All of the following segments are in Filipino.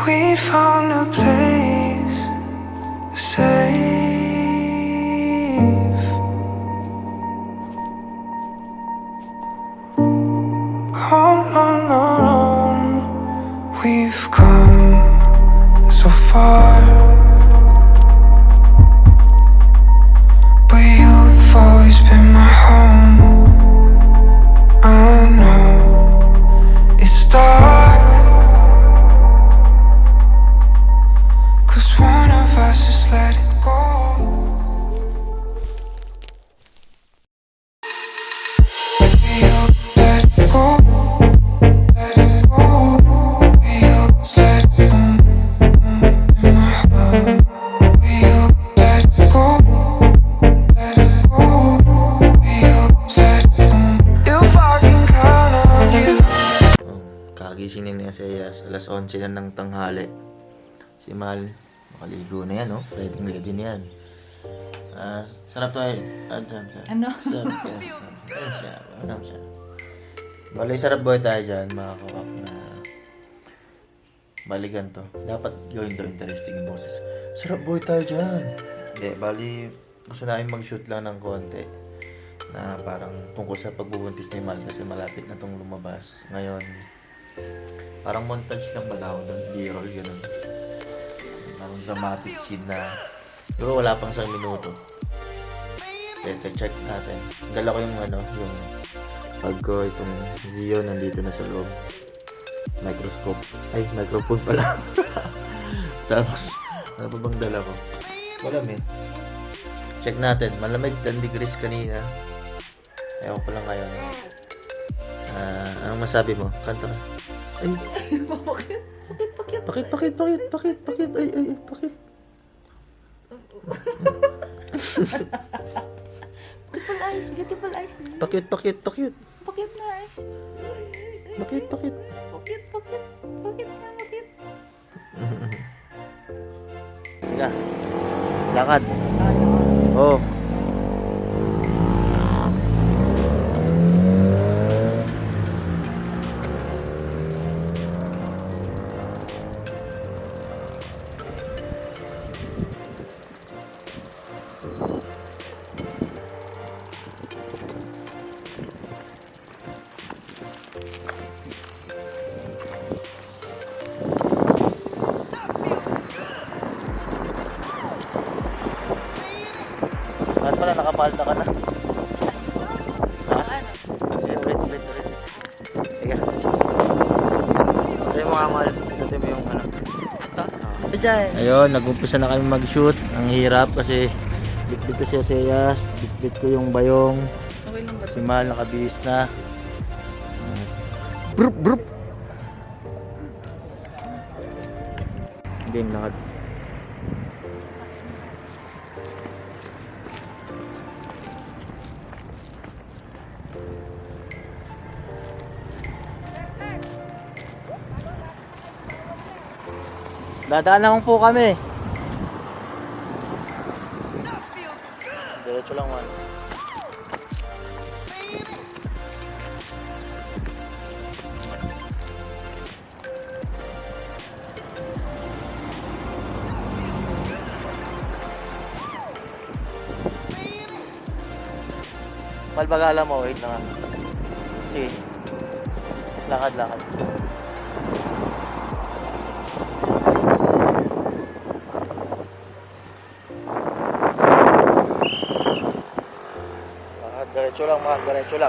We found a place safe. On our own, we've come so far, but you've always been my home. I know it's dark, 'cause one of us has let it go. You let it go, let it go. You let it go in my heart. You let it go, let it go. You let it go. If I can count on you. Kagising ni Neseyas, alas 11 na ng tanghali. Si Mal, makaligo na yan, oh. Ready na yan. Sarap to eh. Ano? Sarap siya. Bali, sarap boy tayo dyan, mga kawak na balikan to. Dapat gawin to interesting yung boses. Sarap boy tayo dyan. Hindi, bali, gusto namin mag-shoot lang ng konti na parang tungkol sa pagbubuntis ni Mal kasi malapit na tong lumabas. Ngayon, parang montage lang ba daw doon, B-roll, gano'n. Parang dramatic scene na pero wala pang 1 minuto. Check natin. Dala ko yung yung pag ko itong Zio nandito na sa loob. Microscope. Ay, microphone pala. Tapos, ano pa bang dala ko? Malamig. Check natin. Malamig 10 degrees kanina. Ewan ko lang ngayon. Anong masabi mo? Kanta ka. Ay. Bakit? Ay, bakit? Beautiful eyes. Bakit? Bakit na eyes? Bakit? Bakit na, bakit? Sige. Lakad. Oh. Bakit pala nakapalda ka na? Ha? Sige, ulit. Sige. Sabi mo nga, Mal. Sabi mo yung Ayun, nag-umpisa na kami mag-shoot. Ang hirap kasi bitbit ko siya Seyas, bitbit ko yung bayong. Okay lang ba? Si Mal nakabihis na. Brup. Game lakad. Dadaan lang po kami. Diretso lang man. Malbagala mo, wait lang. Sige. Lakad. Diretso lang ha. Diretso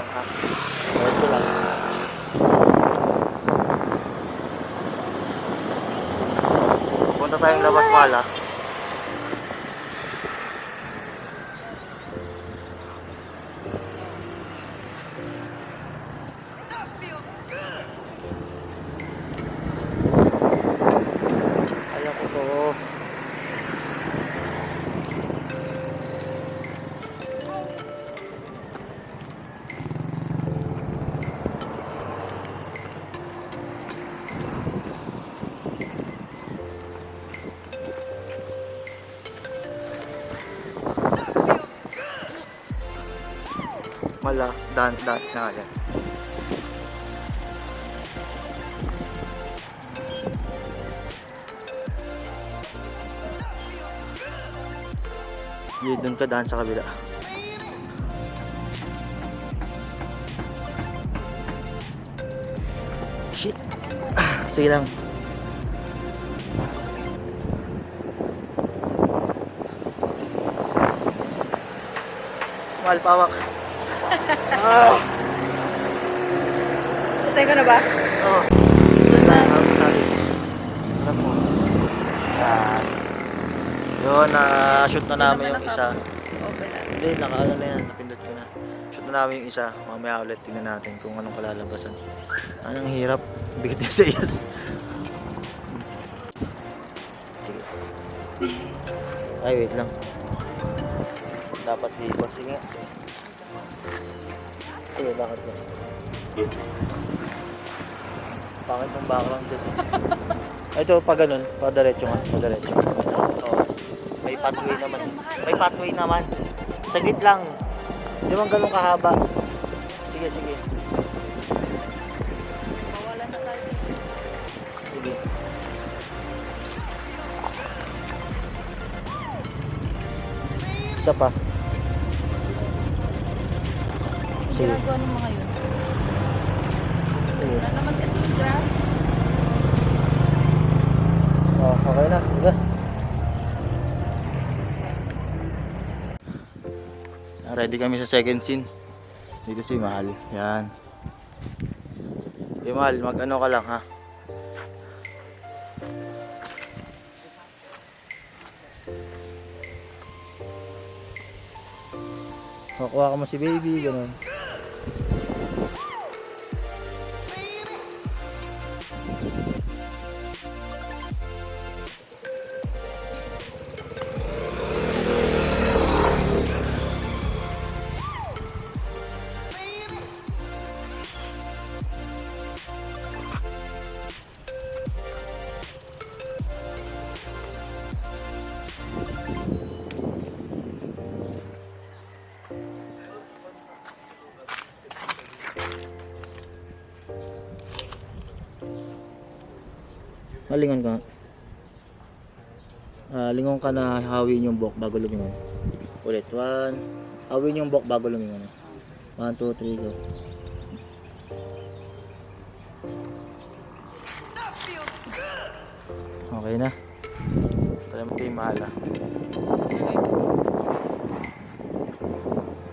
lang. Punta tayong labas mala. Ayaw ko to. Wala, daan na agad. Yun, dun ka daan sa kabila. Shit. Sige lang. Mahal pawak. Patay ko na ba? Oh. Harap mo. Yan. Yun, shoot na namin yung isa. Okay na. Hindi, nakaano na yan. Napindot ko na. Shoot na namin yung isa. Mamaya ulit tingnan natin kung anong kalalabasan. Anong hirap. Bigat niya sa iyas. Sige. Ay, wait lang. Dapat ikot. Sige nga. Sige, bakit ba? Pangit ng background dyan. Ito, pa ganun. Padiretso nga. Padiretso. Oo. May pathway naman. May pathway naman. Saglit lang. Hindi man ganun kahaba. Sige, sige. Mawalan na tayo. Sige. Isa pa. Ang Sige. ginagawa ng mga yun. Sige. Wala naman kasi yung grass. Oh, okay na. Sige. Ready kami sa second scene. Dito si Mahal. Yan. Si Mahal, mag-ano ka lang ha. Kukuha ka mo si baby, ganun. Lingon ka. Lingon ka na hawin yung buhok bago lumingon. Ulit. 1. Hawin yung buhok bago lumingon. 1, 2, 3, go. Okay na. Tara mo kayo Mahal ah.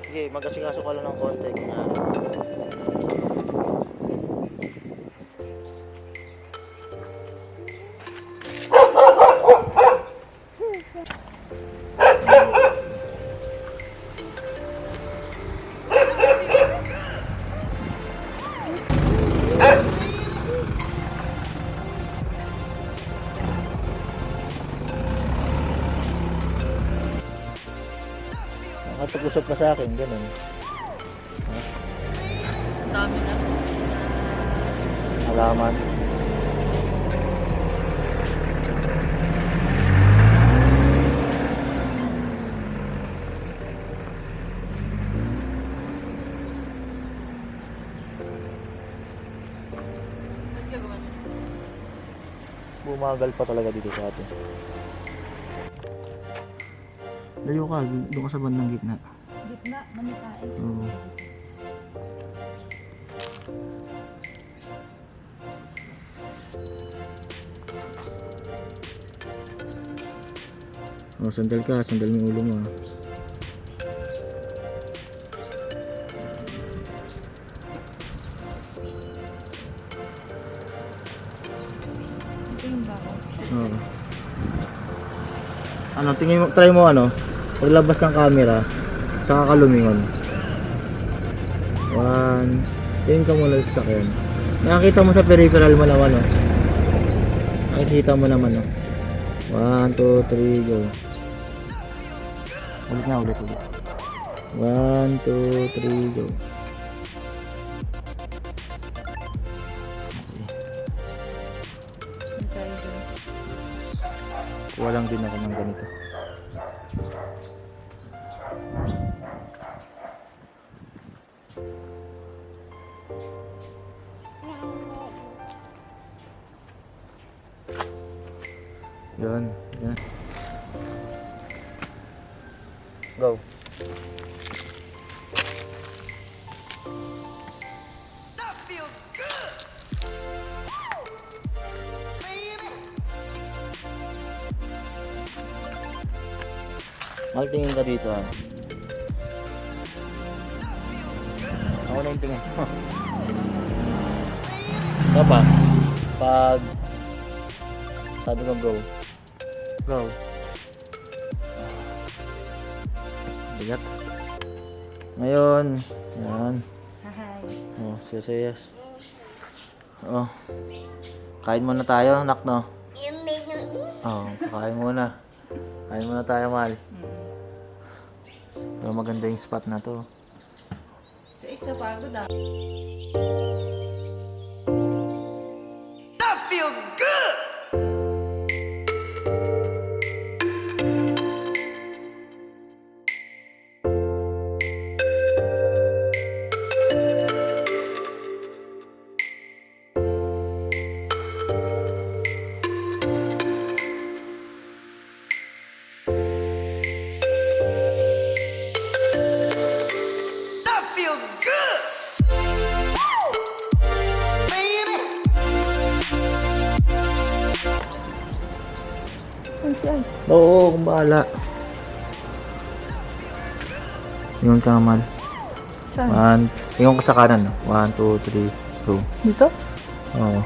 Sige, magkasikaso ka lang ng konti. Kunyari. Nakatag-usap pa sa akin, ganun. Ang dami na. Alaman. Ba't gagawa niya? Bumagal pa talaga dito sa atin. Layo ka, doon ka sa bandang gitna. Gitna, manitain. Oo. Oh, sandal ka, sandal yung ulo mo ah. Ito yung bako. Oo. Ano, tingin mo, try mo ano, paglabas ng camera, saka ka lumingon. 1, tingin ka muna sa sakyan. Nakakita mo sa peripheral mo naman oh. Nakikita mo naman oh. 1, 2, 3, go. Ulit na, ulit. 1, 2, 3, go. Try ko. Walang din ako ng ganito. Yun. Yan. Go. Tingin ka dito ha. Ako na yung tingin mo. Ito pa. Pag sabi ko go. Go. Bigat. Ngayon. Yan. Hi. Oh, siyas. Oh. Kain muna tayo, anak, no? Oh, kakain muna. Kain muna tayo, mahal. Pero maganda yung spot na to. Sa extra pagod ah. Oo, kung bahala. Tingnan ka naman. Saan? Tingnan ko sa kanan. 1, 2, 3, go. Dito? Oo.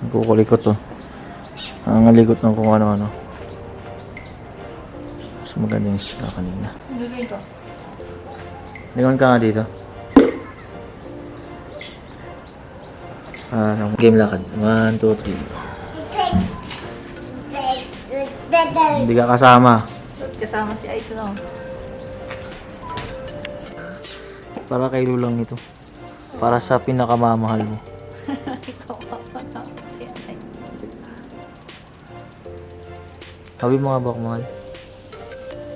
Nagkukulikot to. Ang likot ng kung ano-ano. Mas maganda yung sila kanina. Ano gagawin ko? Lingon ka nga dito. Game lakad. 1, 2, 3. Hindi ka kasama. Kasama si Ice, no? Para kay Lulang ito. Para sa pinakamamahal mo. Ikaw ako na si Ice. Sabi mo nga ba kung mahal?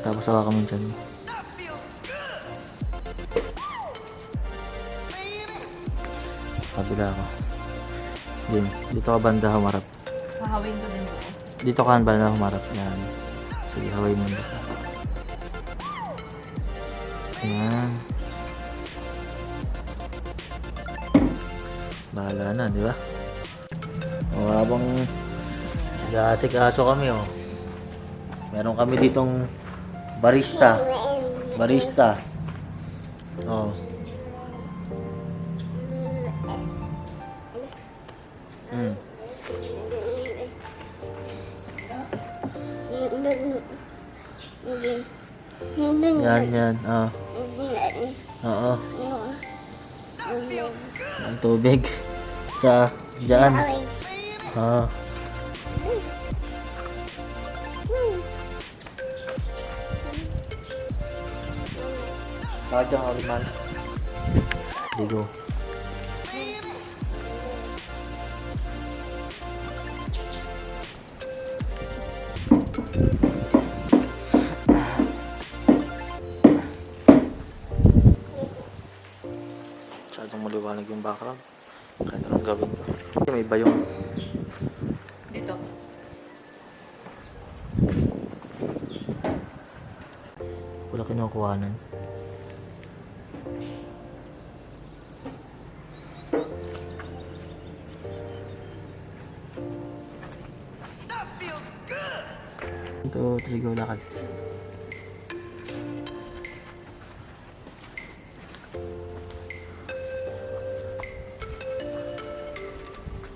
Tapos awa kami dyan. Kabila ako. Dito ka banda humarap. Hahawin ko din ako. Dito ka banda humarap. Yan. Sige, haway mo dito. Yan. Bahala na, di ba? O habang nag-aasikaso kami, oh. Meron kami ditong barista. Barista. Oh. Hmm. Yan. Oh. Oo. Ang tubig sa dyan. Oo. Bakit yung oriman? Ligo. Masyadong maliwanag yung background. Kaya anong gawin ko? May bayong. Dito. Wala kinukuhanan. Ito, trigo lakad.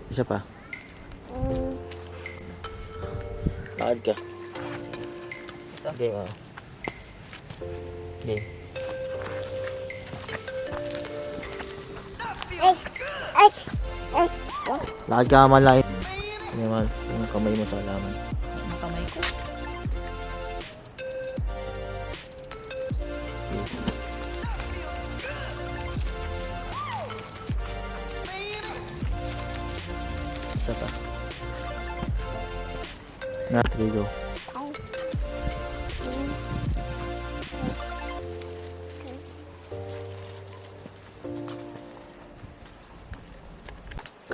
Isa pa. Lakad ka. Ito. Game, oh. Game. Lakad ka naman lang. Hindi naman, yung kamay mo sa halaman. Ang kamay ko. Isa pa. Na, trigo.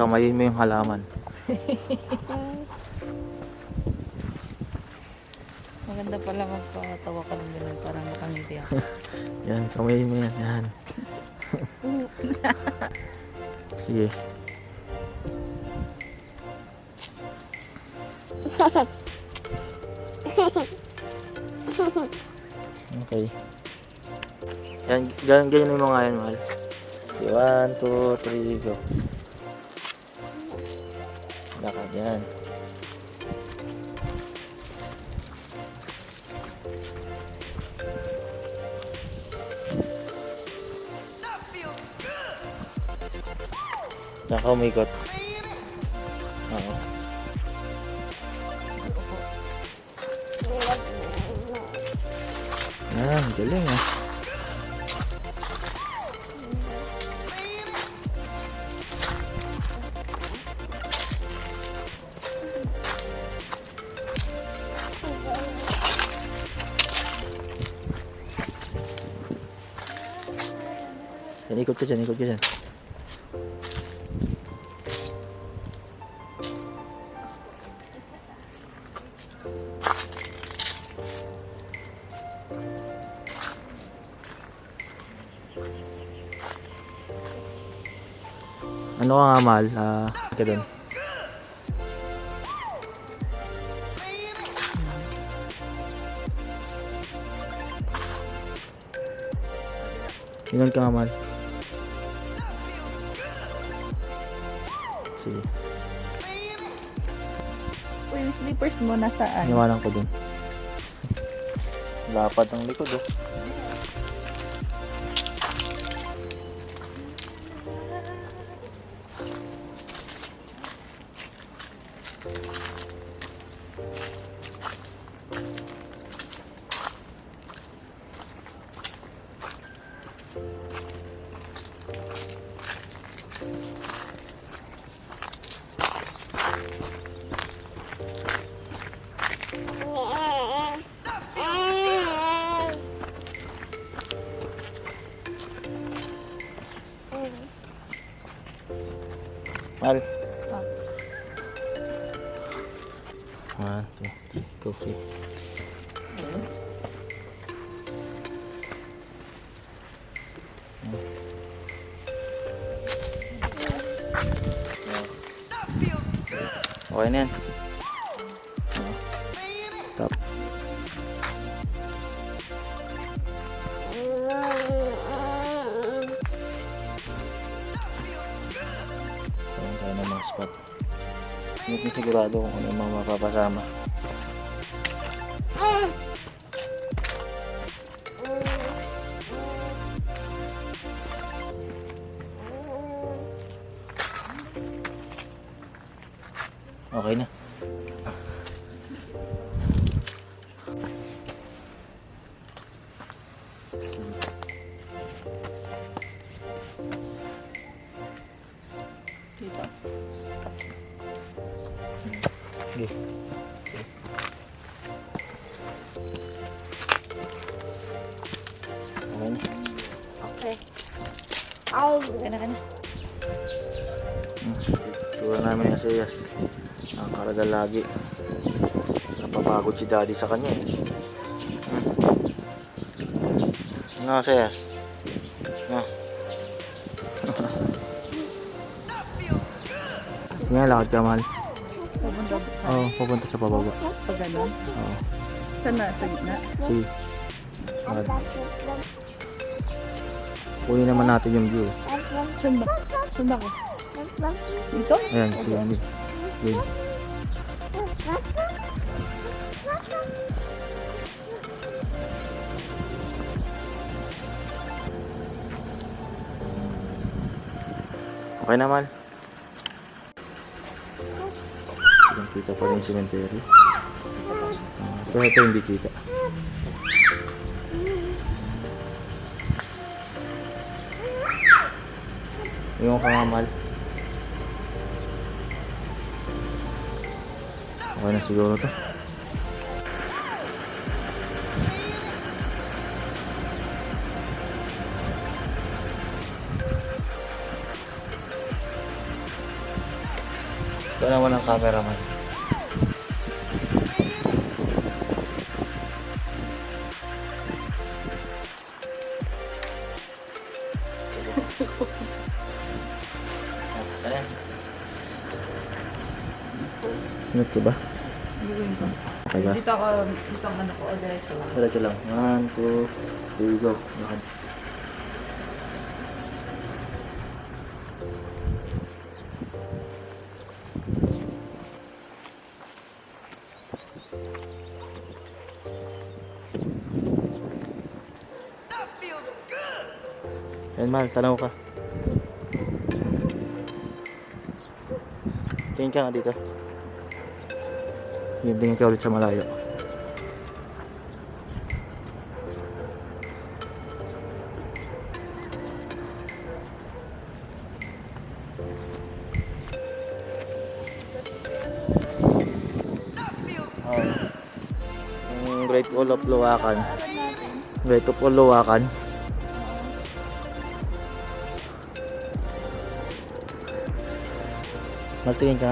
kamayin mo yung halaman. Maganda pala magpatawa ka ng ganun para makangiti ako. Yan, kamayin mo yan. Yan. Sige. Okay. Yan, ganyan mo nga yan, mahal. Okay, 1, 2, 3, go. Lakad yan. Naka umikot. Oo. Yan, galing ah. Yan, ikot ka dyan, ikot ka dyan. Ano ka nga, mahal? Ka dun. Ingon ka nga, mahal. Sige. Uy, yung slippers mo nasaan? Iniwanan ko dun. Lapad ang likod, oh. Mahal. Ah. 1, 2, 3, go, okay. Okay na yan. Stop. Ayan tayo ng mga spot. Hindi ko sigurado kung ano yung mga mapapasama. Okay na. Dito. Sige. Okay na. Okay. Ka na. Tura namin yung siyas. Ang karagal lagi. Napapagod si daddy sa kanya eh. Nga siyas. Nga. Nga, lakad ka, mahal. Pupunta. Oo, pupunta sa pababa. Pag ganun. Oo. Saan na? Sa gitna? Sige. Lakad. Kunin naman natin yung view. Saan ba? Saan ba ako? Dito? Ayan, sige. Sige. Okay na, mahal. Kita pa rin yung cemetery. Pero ito hindi kita. Yung kangamal. Okay na siguro to. Ito naman ang cameraman. Ayan. Ingat ka ba? Hindi ko yun. Okay ba? Dito ako, dito ang ano ko, diretso lang. Diretso lang. 1, 2, 3, go. Lakad. Yan, Mal, tanaw ka. Tingin ka nga dito. Tingin ka ulit sa malayo. Yung Great Wall of Luwakan. Great Wall of Luwakan. Maltingin ka.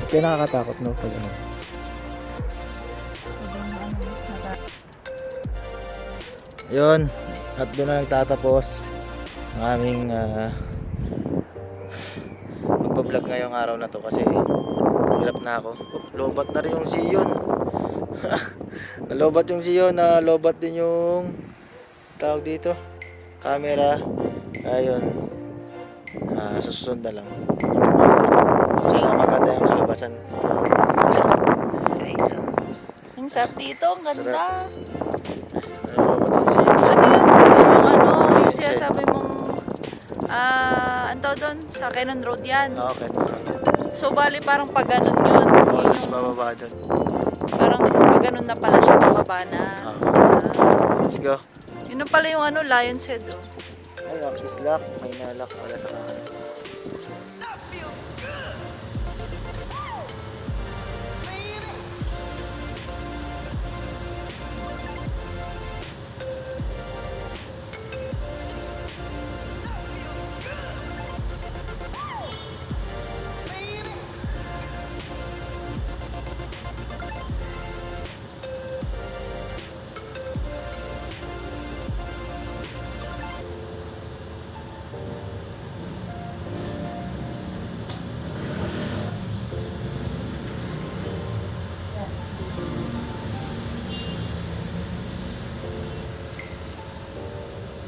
Kaya nakakatakot no pag ano. Yun. At doon na nagtatapos ang aming magpa-vlog ngayong araw na to kasi hirap na ako. Lobat na rin yung Zion. Nalobat yung Zion, nalobat din yung tawag dito camera. Ayun. Sa susunod na lang. Sana maganda yung kalabasan. Sa isa. Ang sarap dito, ang ganda. Nalobat yung Zion. Ano yun? Yung ano, yung sinasabi mong, ang tawag doon, sa Cannon Road yan. Okay. So, bali parang pag ganun yun. Yun Tapos yung, bababa doon. parang pag ganun na pala siya, pababa na. Let's go. Yun na pala yung ano, Lion's Head, oh. Ay, access lock. May nalock pala sa kanan.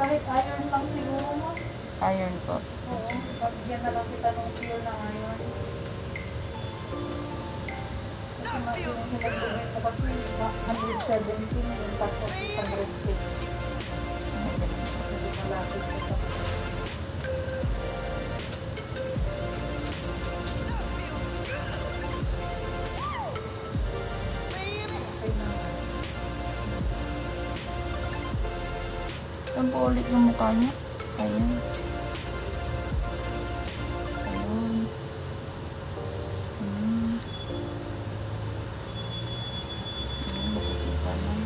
Kahit iron lang siguro mo. Iron po. Oo. Pagyan na lang kita ng fuel na iron. Kasi yung hinagbigay ko kasi 170 yung tapos 150. Hindi malapit ko sa okay na. Saan po ulit yung mukha niya? Ayun. Ayun. Hmm. Ayun, nakikita lang.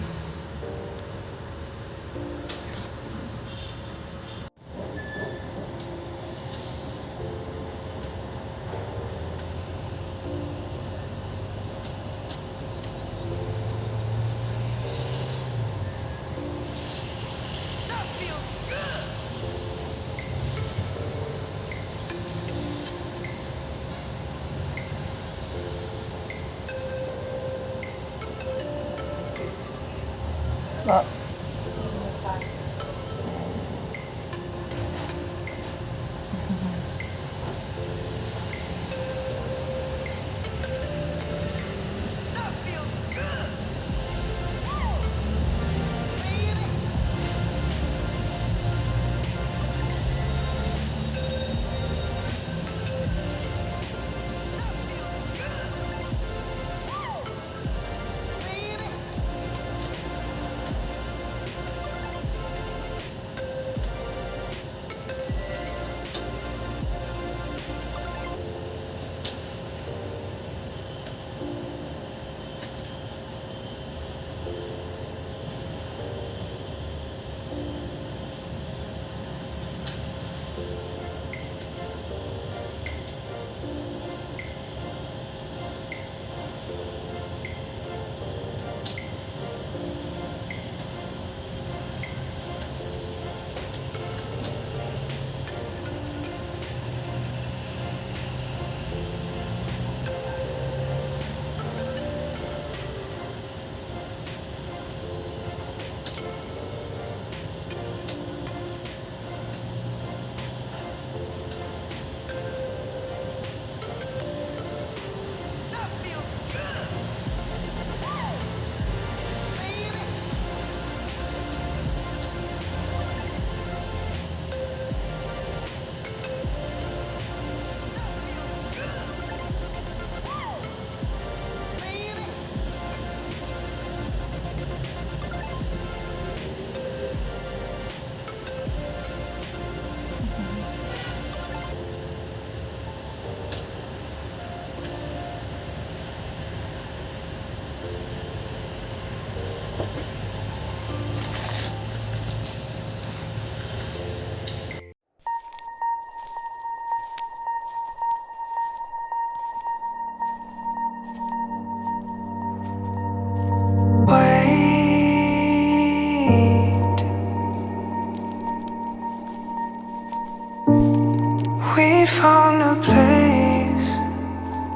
always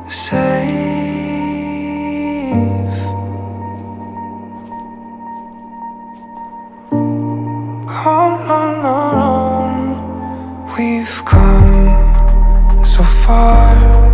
safe. On and on, we've come so far.